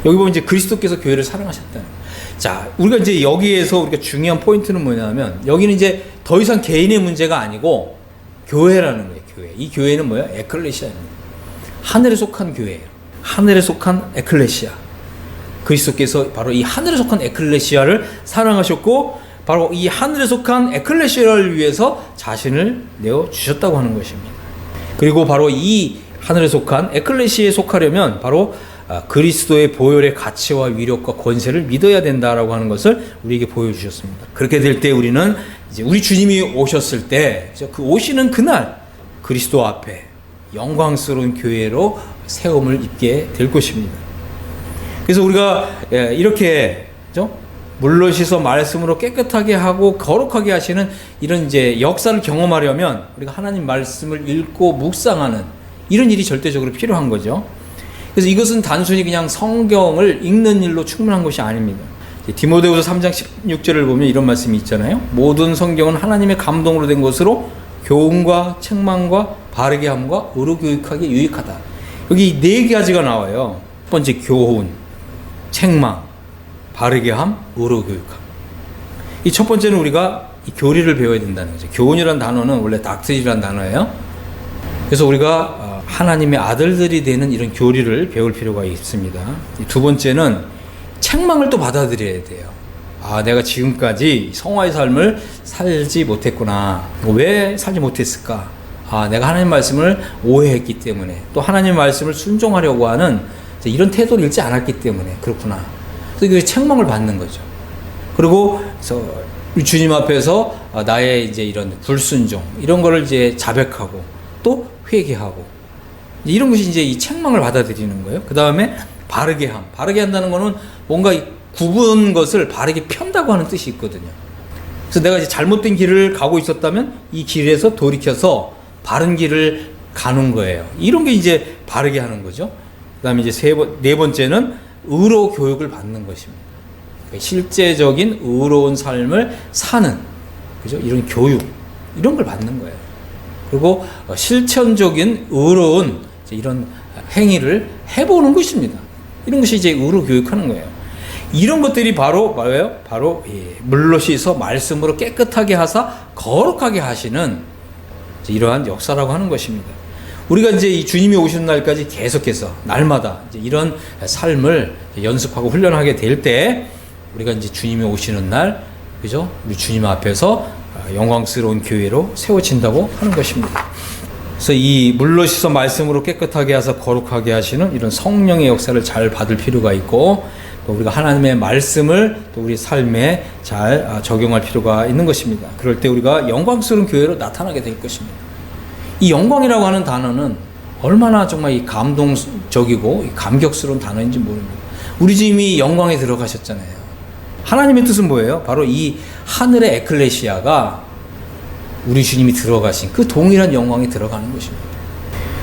여기 보면 이제 그리스도께서 교회를 사랑하셨다. 자, 우리가 이제 여기에서 우리가 중요한 포인트는 뭐냐면, 여기는 이제 더 이상 개인의 문제가 아니고 교회라는 거예요. 교회. 이 교회는 뭐예요? 에클레시아입니다. 하늘에 속한 교회예요. 하늘에 속한 에클레시아. 그리스도께서 바로 이 하늘에 속한 에클레시아를 사랑하셨고, 바로 이 하늘에 속한 에클레시아를 위해서 자신을 내어 주셨다고 하는 것입니다. 그리고 바로 이 하늘에 속한 에클레시아에 속하려면 바로 그리스도의 보혈의 가치와 위력과 권세를 믿어야 된다라고 하는 것을 우리에게 보여주셨습니다. 그렇게 될 때 우리는 이제 우리 주님이 오셨을 때 그 오시는 그날 그리스도 앞에 영광스러운 교회로 세움을 입게 될 것입니다. 그래서 우리가 이렇게 물로 씻어 말씀으로 깨끗하게 하고 거룩하게 하시는 이런 이제 역사를 경험하려면 우리가 하나님 말씀을 읽고 묵상하는 이런 일이 절대적으로 필요한 거죠. 그래서 이것은 단순히 그냥 성경을 읽는 일로 충분한 것이 아닙니다. 디모데후서 3장 16절을 보면 이런 말씀이 있잖아요. 모든 성경은 하나님의 감동으로 된 것으로 교훈과 책망과 바르게 함과 의로 교육하기에 유익하다. 여기 네 가지가 나와요. 첫 번째 교훈, 책망, 바르게 함, 의로 교육함. 이 첫 번째는 우리가 이 교리를 배워야 된다는 거죠. 교훈이라는 단어는 원래 닥트리라는 단어예요. 그래서 우리가 하나님의 아들들이 되는 이런 교리를 배울 필요가 있습니다. 두 번째는 책망을 또 받아들여야 돼요. 아, 내가 지금까지 성화의 삶을 살지 못했구나. 왜 살지 못했을까? 아, 내가 하나님 말씀을 오해했기 때문에, 또 하나님 말씀을 순종하려고 하는 이런 태도를 잃지 않았기 때문에 그렇구나. 그래서 그 책망을 받는 거죠. 그리고 주님 앞에서 나의 이제 이런 불순종, 이런 거를 이제 자백하고 또 회개하고, 이런 것이 이제 이 책망을 받아들이는 거예요. 그 다음에 바르게 함. 바르게 한다는 거는 뭔가 굽은 것을 바르게 편다고 하는 뜻이 있거든요. 그래서 내가 이제 잘못된 길을 가고 있었다면 이 길에서 돌이켜서 바른 길을 가는 거예요. 이런 게 이제 바르게 하는 거죠. 그 다음에 이제 네 번째는 의로 교육을 받는 것입니다. 그러니까 실제적인 의로운 삶을 사는, 그죠? 이런 교육, 이런 걸 받는 거예요. 그리고 실천적인 의로운 이런 행위를 해보는 것입니다. 이런 것이 이제 의로 교육하는 거예요. 이런 것들이 바로 뭐예요? 바로 물로 씻어 말씀으로 깨끗하게 하사 거룩하게 하시는 이러한 역사라고 하는 것입니다. 우리가 이제 이 주님이 오시는 날까지 계속해서 날마다 이제 이런 삶을 연습하고 훈련하게 될 때, 우리가 이제 주님이 오시는 날, 그죠? 우리 주님 앞에서 영광스러운 교회로 세워진다고 하는 것입니다. 그래서 이 물로 씻어 말씀으로 깨끗하게 하사 거룩하게 하시는 이런 성령의 역사를 잘 받을 필요가 있고, 또 우리가 하나님의 말씀을 또 우리 삶에 잘 적용할 필요가 있는 것입니다. 그럴 때 우리가 영광스러운 교회로 나타나게 될 것입니다. 이 영광이라고 하는 단어는 얼마나 정말 이 감동적이고 감격스러운 단어인지 모릅니다. 우리 주님이 영광에 들어가셨잖아요. 하나님의 뜻은 뭐예요? 바로 이 하늘의 에클레시아가 우리 주님이 들어가신 그 동일한 영광에 들어가는 것입니다.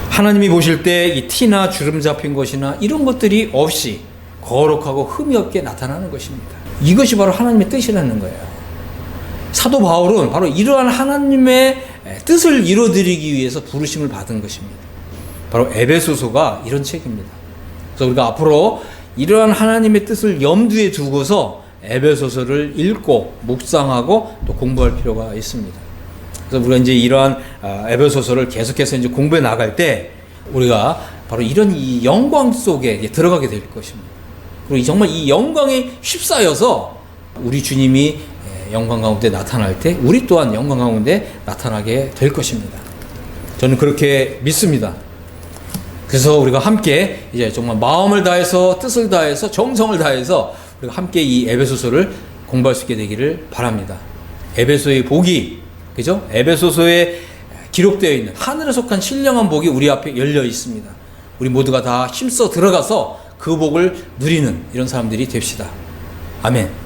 하나님이 보실 때 이 티나 주름 잡힌 것이나 이런 것들이 없이 거룩하고 흠이 없게 나타나는 것입니다. 이것이 바로 하나님의 뜻이라는 거예요. 사도 바울은 바로 이러한 하나님의 뜻을 이루어드리기 위해서 부르심을 받은 것입니다. 바로 에베소서가 이런 책입니다. 그래서 우리가 앞으로 이러한 하나님의 뜻을 염두에 두고서 에베소서를 읽고 묵상하고 또 공부할 필요가 있습니다. 그래서 우리가 이제 이러한 에베소서를 계속해서 이제 공부해 나갈 때 우리가 바로 이런 이 영광 속에 들어가게 될 것입니다. 그리고 정말 이 영광에 휩싸여서 우리 주님이 영광 가운데 나타날 때 우리 또한 영광 가운데 나타나게 될 것입니다. 저는 그렇게 믿습니다. 그래서 우리가 함께 이제 정말 마음을 다해서 뜻을 다해서 정성을 다해서 우리가 함께 이 에베소서를 공부할 수 있게 되기를 바랍니다. 에베소의 복이, 그죠? 에베소서에 기록되어 있는 하늘에 속한 신령한 복이 우리 앞에 열려 있습니다. 우리 모두가 다 힘써 들어가서 그 복을 누리는 이런 사람들이 됩시다. 아멘.